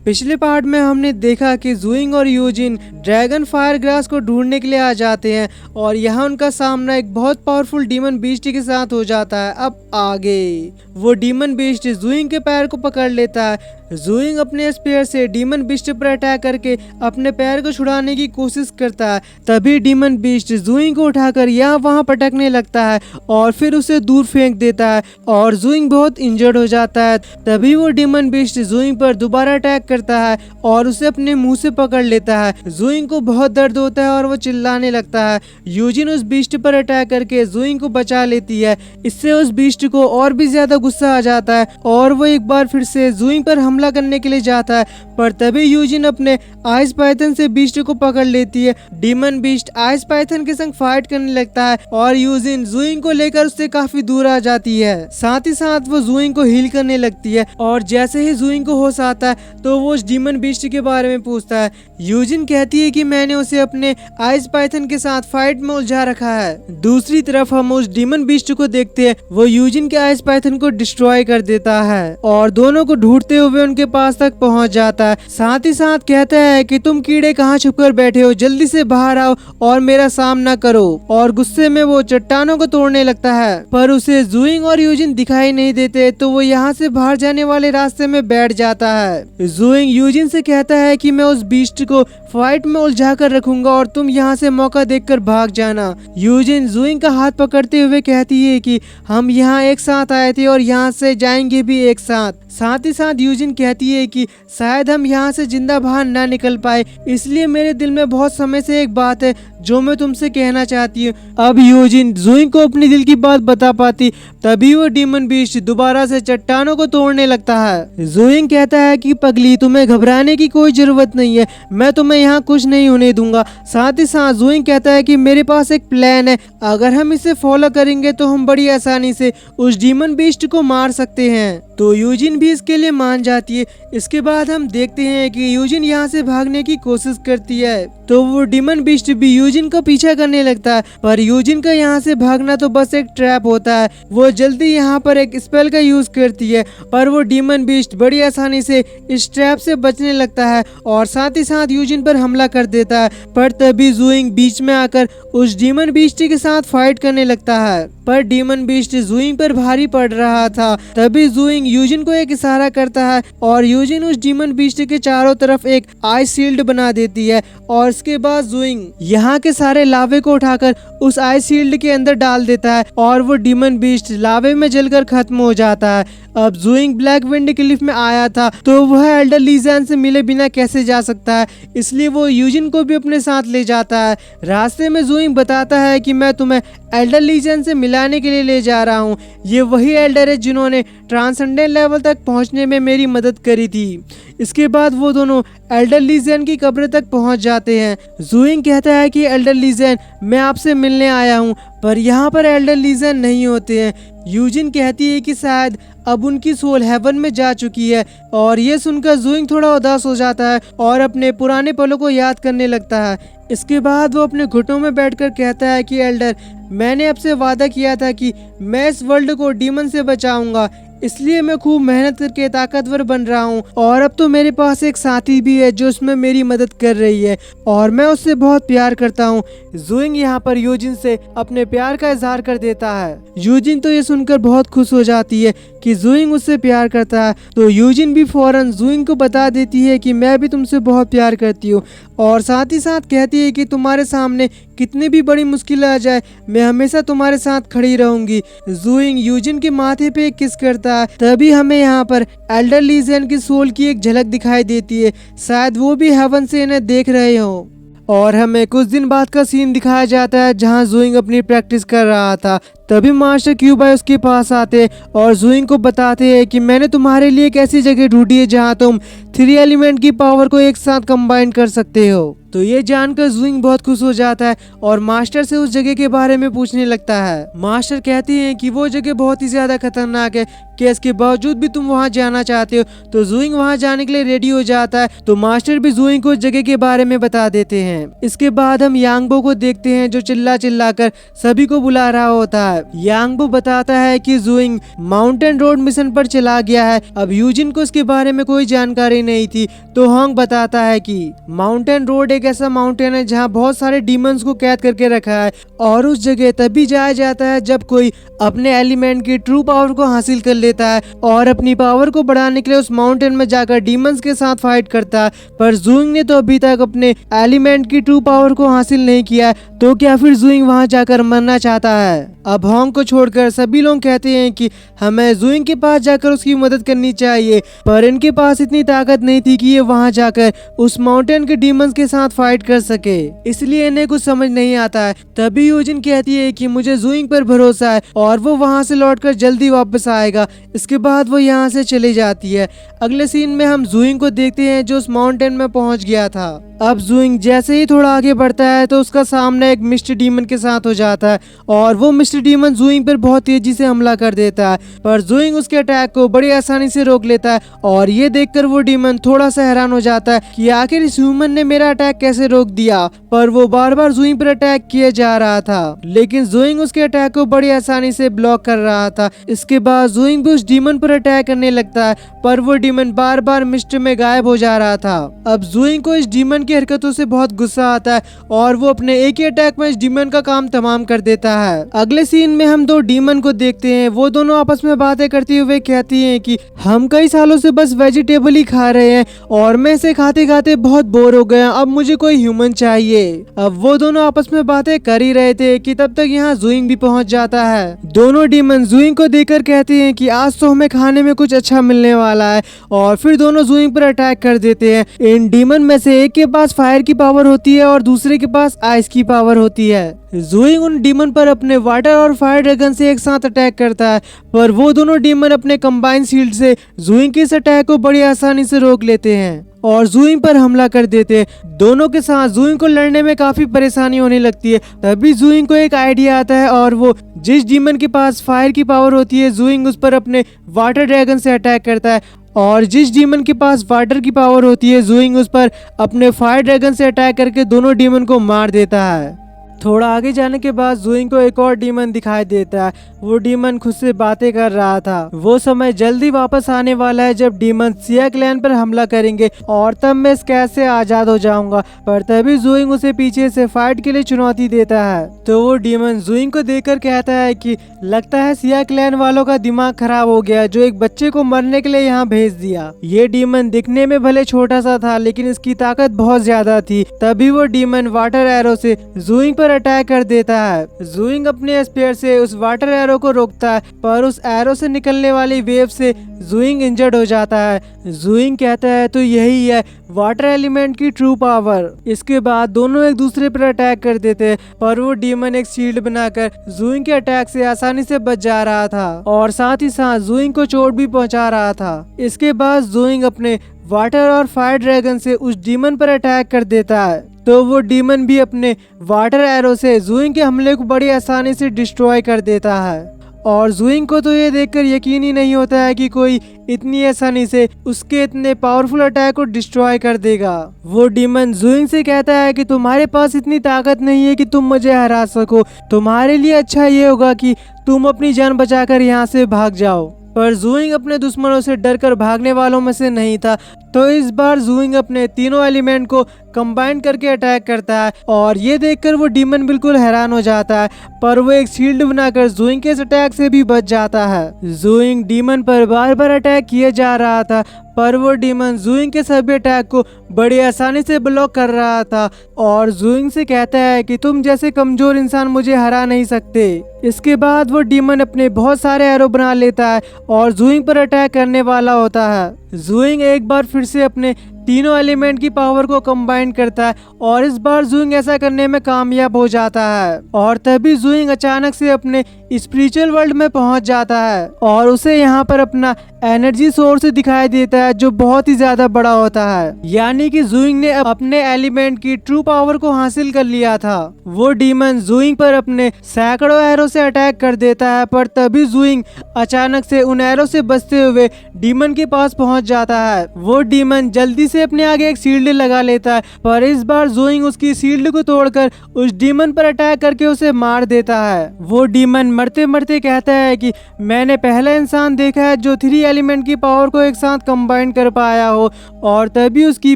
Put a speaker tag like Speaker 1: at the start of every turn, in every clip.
Speaker 1: पिछले पार्ट में हमने देखा कि ज़ुइंग और यूजिन ड्रैगन फायर ग्रास को ढूंढने के लिए आ जाते हैं और यहाँ उनका सामना एक बहुत पावरफुल डीमन बीस्ट के साथ हो जाता है। अब आगे वो डीमन बीस्ट ज़ुइंग के पैर को पकड़ लेता है। ज़ुइंग अपने स्पेयर से डीमन बीस्ट पर अटैक करके अपने पैर को छुड़ाने की कोशिश करता है। तभी डीमन बीस्ट ज़ुइंग को उठाकर यहाँ वहाँ पटकने लगता है और फिर उसे दूर फेंक देता है और ज़ुइंग बहुत इंजर्ड हो जाता है। तभी वो डीमन बीस्ट ज़ुइंग पर दोबारा अटैक करता है और उसे अपने मुंह से पकड़ लेता है। ज़ुइंग को बहुत दर्द होता है और वो चिल्लाने लगता है। यूजिन उस बीस्ट पर अटैक करके ज़ुइंग को बचा लेती है। इससे उस बीस्ट को और भी ज्यादा गुस्सा आ जाता है और वो एक बार फिर से ज़ुइंग पर हमला करने के लिए जाता है, पर तभी यूजिन अपने आइस पाइथन से बीस्ट को पकड़ लेती है। डीमन बीस्ट आइस पाइथन के संग फाइट करने लगता है और यूजिन ज़ुइंग को लेकर उससे काफी दूर आ जाती है। साथ ही साथ वो ज़ुइंग को हील करने लगती है और जैसे ही ज़ुइंग को होश आता है तो वो उस डीमन बीस्ट के बारे में पूछता है। यूजिन कहती है कि मैंने उसे अपने आइस पाइथन के साथ फाइट में उलझा रखा है। दूसरी तरफ हम उस डीमन बीस्ट को देखते हैं, वो यूजिन के आइस पाइथन को डिस्ट्रॉय कर देता है और दोनों को ढूंढते हुए उनके पास तक पहुंच जाता है। साथ ही साथ कहता है कि तुम कीड़े कहाँ छुपकर बैठे हो, जल्दी से बाहर आओ और मेरा सामना करो। और गुस्से में वो चट्टानों को तोड़ने लगता है, पर उसे ज़ुइंग और यूजिन दिखाई नहीं देते तो वो यहाँ से बाहर जाने वाले रास्ते में बैठ जाता है। ज़ुइंग यूजिन से कहता है कि मैं उस बीस्ट को फाइट में उलझा कर रखूंगा और तुम यहाँ से मौका देखकर भाग जाना। यूजिन ज़ुइंग का हाथ पकड़ते हुए कहती है कि हम यहाँ एक साथ आए थे और यहाँ से जाएंगे भी एक साथ। साथ ही साथ यूजिन कहती है कि शायद हम यहाँ से जिंदा बाहर ना निकल पाए, इसलिए मेरे दिल में बहुत समय से एक बात है जो मैं तुमसे कहना चाहती हूँ। अब यूजिन ज़ुइंग को अपनी दिल की बात बता पाती, तभी वो डीमन बीस्ट दोबारा से चट्टानों को तोड़ने लगता है। ज़ुइंग कहता है कि पगली, तुम्हें घबराने की कोई जरूरत नहीं है, मैं तुम्हें यहाँ कुछ नहीं होने दूंगा। साथ ही साथ ज़ुइंग कहता है कि मेरे पास एक प्लान है, अगर हम इसे फॉलो करेंगे तो हम बड़ी आसानी से उस डीमन बीस्ट को मार सकते हैं। तो यूजिन भी इसके लिए मान जाती है। इसके बाद हम देखते हैं कि यूजिन यहाँ से भागने की कोशिश करती है तो वो डीमन बीस्ट भी यूजिन का पीछा करने लगता है, पर यूजिन का यहाँ से भागना तो बस एक ट्रैप होता है। वो जल्दी यहाँ पर एक स्पेल का यूज करती है, पर वो डीमन बीस्ट बड़ी आसानी से इस ट्रैप से बचने लगता है और साथ ही साथ यूजिन पर हमला कर देता है। पर तभी ज़ुइंग बीच में आकर उस डीमन बीस्ट के साथ फाइट करने लगता है, पर डीमन बीस्ट ज़ुइंग पर भारी पड़ रहा था। तभी ज़ुइंग यूजिन को एक इशारा करता है और यूजिन उस डीमन बीस्ट के चारों तरफ एक आइस शील्ड बना देती है और इसके बाद ज़ुइंग यहाँ के सारे लावे को उठाकर उस आइस शील्ड के अंदर डाल देता है और वो डीमन बीस्ट लावे में जलकर खत्म हो जाता है। अब ज़ुइंग ब्लैक विंड क्लिफ में आया था तो वह एल्डर लीजैन से मिले बिना कैसे जा सकता है, इसलिए वो यूजिन को भी अपने साथ ले जाता है। रास्ते में ज़ुइंग बताता है कि मैं तुम्हें एल्डर लीजैन से मिलाने के लिए ले जा रहा हूँ। ये वही एल्डर है जिन्होंने ट्रांसेंडेंट लेवल तक पहुँचने में मेरी मदद करी थी। इसके बाद वो दोनों एल्डर लीजैन की कब्र तक पहुँच जाते हैं। ज़ुइंग कहता है कि एल्डर लीजैन, मैं आपसे मिलने आया हूँ, पर यहाँ पर एल्डर लीजैन नहीं होते हैं। यूजिन कहती है कि शायद अब उनकी सोल हेवन में जा चुकी है और ये सुनकर ज़ुइंग थोड़ा उदास हो जाता है और अपने पुराने पलों को याद करने लगता है। इसके बाद वो अपने घुटनों में बैठकर कहता है कि एल्डर, मैंने आपसे वादा किया था कि मैं इस वर्ल्ड को डीमन से बचाऊंगा, इसलिए मैं खूब मेहनत करके ताकतवर बन रहा हूँ और अब तो मेरे पास एक साथी भी है जो उसमें मेरी मदद कर रही है और मैं उससे बहुत प्यार करता हूँ। ज़ुइंग यहाँ पर यूजिन से अपने प्यार का इजहार कर देता है। यूजिन तो ये सुनकर बहुत खुश हो जाती है कि ज़ुइंग उससे प्यार करता है, तो यूजिन भी फौरन ज़ुइंग को बता देती है कि मैं भी तुमसे बहुत प्यार करती हूँ और साथ ही साथ कहती है कि तुम्हारे सामने कितनी भी बड़ी मुश्किल आ जाए, मैं हमेशा तुम्हारे साथ खड़ी रहूंगी। ज़ुइंग यूजिन के माथे पे एक किस करता है, तभी हमें यहाँ पर एल्डर लीजैन की सोल की एक झलक दिखाई देती है, शायद वो भी हेवन से इन्हें देख रहे हो। और हमें कुछ दिन बाद का सीन दिखाया जाता है जहाँ ज़ुइंग अपनी प्रैक्टिस कर रहा था। तभी मास्टर क्यूबाई उसके पास आते और ज़ुइंग को बताते हैं कि मैंने तुम्हारे लिए एक ऐसी जगह ढूंढी है जहाँ तुम 3 एलिमेंट की पावर को एक साथ कंबाइन कर सकते हो। तो ये जानकर ज़ुइंग बहुत खुश हो जाता है और मास्टर से उस जगह के बारे में पूछने लगता है। मास्टर कहते हैं कि वो जगह बहुत ही ज्यादा खतरनाक है, कि इसके बावजूद भी तुम वहाँ जाना चाहते हो। तो ज़ुइंग वहाँ जाने के लिए रेडी हो जाता है, तो मास्टर भी ज़ुइंग को उस जगह के बारे में बता देते हैं। इसके बाद हम यांगबो को देखते हैं जो चिल्ला चिल्ला कर सभी को बुला रहा होता है। है। यांग वो बताता है कि जुइंग माउंटेन रोड मिशन पर चला गया है। अब यूजिन को इसके बारे में कोई जानकारी नहीं थी, तो होंग बताता है कि माउंटेन रोड एक ऐसा माउंटेन है जहाँ बहुत सारे डीमंस को कैद करके रखा है और उस जगह तभी जाया जाता है जब कोई अपने एलिमेंट की ट्रू पावर को हासिल कर लेता है और अपनी पावर को बढ़ाने के लिए उस माउंटेन में जाकर डीमंस के साथ फाइट करता है। पर जुइंग ने तो अभी तक अपने एलिमेंट की ट्रू पावर को हासिल नहीं किया, तो क्या फिर जुइंग वहां जाकर मरना चाहता है? अब होंग को छोड़कर सभी लोग कहते हैं कि हमें जुइंग के पास जाकर उसकी मदद करनी चाहिए, पर इनके पास इतनी ताकत नहीं थी कि ये वहां जाकर उस माउंटेन के डीमंस के साथ फाइट कर सके, इसलिए इन्हें कुछ समझ नहीं आता है। तभी यूजिन कहती है कि मुझे जुइंग पर भरोसा है और वो वहां से लौटकर जल्दी वापस आएगा। इसके बाद वो यहाँ से चली जाती है। अगले सीन में हम जुइंग को देखते हैं जो उस माउंटेन में पहुंच गया था। अब जुइंग जैसे ही थोड़ा आगे बढ़ता है तो उसका सामना एक मिस्टर डीमन के साथ हो जाता है और वो मिस्टर डीमन जुइंग पर बहुत तेजी से हमला कर देता है, पर जुइंग उसके अटैक को बड़ी आसानी से रोक लेता है और ये देखकर वो डीमन थोड़ा सा हैरान हो जाता है कि आखिर इस ह्यूमन ने मेरा अटैक कैसे रोक दिया। पर वो बार बार जुइंग पर अटैक किए जा रहा था, लेकिन जुइंग उसके अटैक को बड़ी आसानी से ब्लॉक कर रहा था। इसके बाद जुइंग भी उस डीमन पर अटैक करने लगता है, पर वो डीमन बार बार मिस्ट में गायब हो जा रहा था। अब जुइंग को इस डीमन की हरकतों से बहुत गुस्सा आता है और वो अपने एक ही अटैक में इस डीमन का काम तमाम कर देता है। अगले सीन में हम दो डीमन को देखते हैं। वो दोनों आपस में बातें करते हुए कहती हैं कि हम कई सालों से बस वेजिटेबल ही खा रहे हैं और मैं इसे खाते खाते बहुत बोर हो गया, अब मुझे कोई ह्यूमन चाहिए। अब वो दोनों आपस में बातें कर ही रहे थे कि तब तक यहाँ जुइंग भी पहुंच जाता है। दोनों डीमन जुइंग को देखकर कहते हैं कि आज तो हमें खाने में कुछ अच्छा मिलने वाला है और फिर दोनों जुइंग पर अटैक कर देते हैं। इन डीमन में से एक के पास फायर की पावर होती है और दूसरे के पास आइस की पावर होती है। जुइंग उन डीमन पर अपने वाटर और फायर ड्रैगन से एक साथ अटैक करता है, पर वो दोनों डीमन अपने कंबाइन शील्ड से जुइंग के इस अटैक को बड़ी आसानी से रोक लेते हैं और जुइंग पर हमला कर देते हैं। दोनों के साथ जुइंग को लड़ने में काफी परेशानी होने लगती है। तभी जुइंग को एक आइडिया आता है और वो जिस डीमन के पास फायर की पावर होती है जुइंग उस पर अपने वाटर ड्रैगन से अटैक करता है और जिस डीमन के पास वाटर की पावर होती है जुइंग उस पर अपने फायर ड्रैगन से अटैक करके दोनों डीमन को मार देता है। थोड़ा आगे जाने के बाद जुइंग को एक और डीमन दिखाई देता है। वो डीमन खुद से बातें कर रहा था। वो समय जल्दी वापस आने वाला है जब डीमन सिया क्लैन पर हमला करेंगे और तब मैं इस कैद से आजाद हो जाऊंगा। पर तभी जुइंग उसे पीछे से फाइट के लिए चुनौती देता है, तो वो डीमन जुइंग को देखकर कहता है कि लगता है सिया क्लैन वालों का दिमाग खराब हो गया जो एक बच्चे को मरने के लिए यहाँ भेज दिया। ये डीमन दिखने में भले छोटा सा था लेकिन इसकी ताकत बहुत ज्यादा थी। तभी वो डीमन वाटर एरो से जुइंग पर अटैक कर देता है। जुइंग अपने स्पेयर से उस वाटर एरो को रोकता है, पर उस एरो से निकलने वाली वेव से जुइंग इंजर्ड हो जाता है। जुइंग कहता है तो यही है वाटर एलिमेंट की ट्रू पावर। इसके बाद दोनों एक दूसरे पर अटैक कर देते हैं, पर वो डीमन एक शील्ड बनाकर जुइंग के अटैक से आसानी से बच जा रहा था और साथ ही साथ जुइंग को चोट भी पहुंचा रहा था। इसके बाद जुइंग अपने वाटर और फायर ड्रैगन से उस डीमन पर अटैक कर देता है, तो वो डीमन भी अपने वाटर एरो से जुइंग के हमले को बड़ी आसानी से डिस्ट्रॉय कर देता है। और जुइंग को तो ये देखकर यकीन ही नहीं होता है कि कोई इतनी आसानी से उसके इतने पावरफुल अटैक को डिस्ट्रॉय कर देगा। वो डीमन जुइंग से कहता है कि तुम्हारे पास इतनी ताकत नहीं है कि तुम मुझे हरा सको, तुम्हारे लिए अच्छा ये होगा कि तुम अपनी जान बचाकर यहाँ से भाग जाओ। पर जुइंग अपने दुश्मनों से डरकर भागने वालों में से नहीं था, तो इस बार जुइंग अपने तीनों एलिमेंट को कंबाइन करके अटैक करता है और ये देखकर वो डीमन बिल्कुल हैरान हो जाता है, पर वो एक शील्ड बनाकर जुइंग के इस अटैक से भी बच जाता है। जुइंग डीमन पर बार बार अटैक किए जा रहा था, पर वो डीमन जुइंग के सभी अटैक को बड़ी आसानी से ब्लॉक कर रहा था और जुइंग से कहता है कि तुम जैसे कमजोर इंसान मुझे हरा नहीं सकते। इसके बाद वो डीमन अपने बहुत सारे एरो बना लेता है और जुइंग पर अटैक करने वाला होता है। जुइंग एक बार फिर से अपने तीनों एलिमेंट की पावर को कंबाइन करता है और इस बार जुइंग ऐसा करने में कामयाब हो जाता है और तभी जुइंग अचानक से अपने स्पिरिचुअल वर्ल्ड में पहुंच जाता है और उसे यहाँ पर अपना एनर्जी सोर्स दिखाई देता है जो बहुत ही ज्यादा बड़ा होता है। यानी कि ज़ूइंग ने अपने एलिमेंट की ट्रू पावर को हासिल कर लिया था। वो डीमन ज़ूइंग पर अपने सैकड़ों एरो से अटैक कर देता है, पर तभी ज़ूइंग अचानक से उन एरो से बचते हुए डीमन के पास पहुंच जाता है। वो डीमन जल्दी से अपने आगे एक शील्ड लगा लेता है, पर इस बार ज़ूइंग उसकी शील्ड को तोड़कर उस डीमन पर अटैक करके उसे मार देता है। वो डीमन मरते मरते कहता है कि मैंने पहला इंसान देखा है जो 3 एलिमेंट की पावर को एक साथ कंबाइन कर पाया हो, और तभी उसकी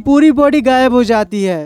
Speaker 1: पूरी बॉडी गायब हो जाती है।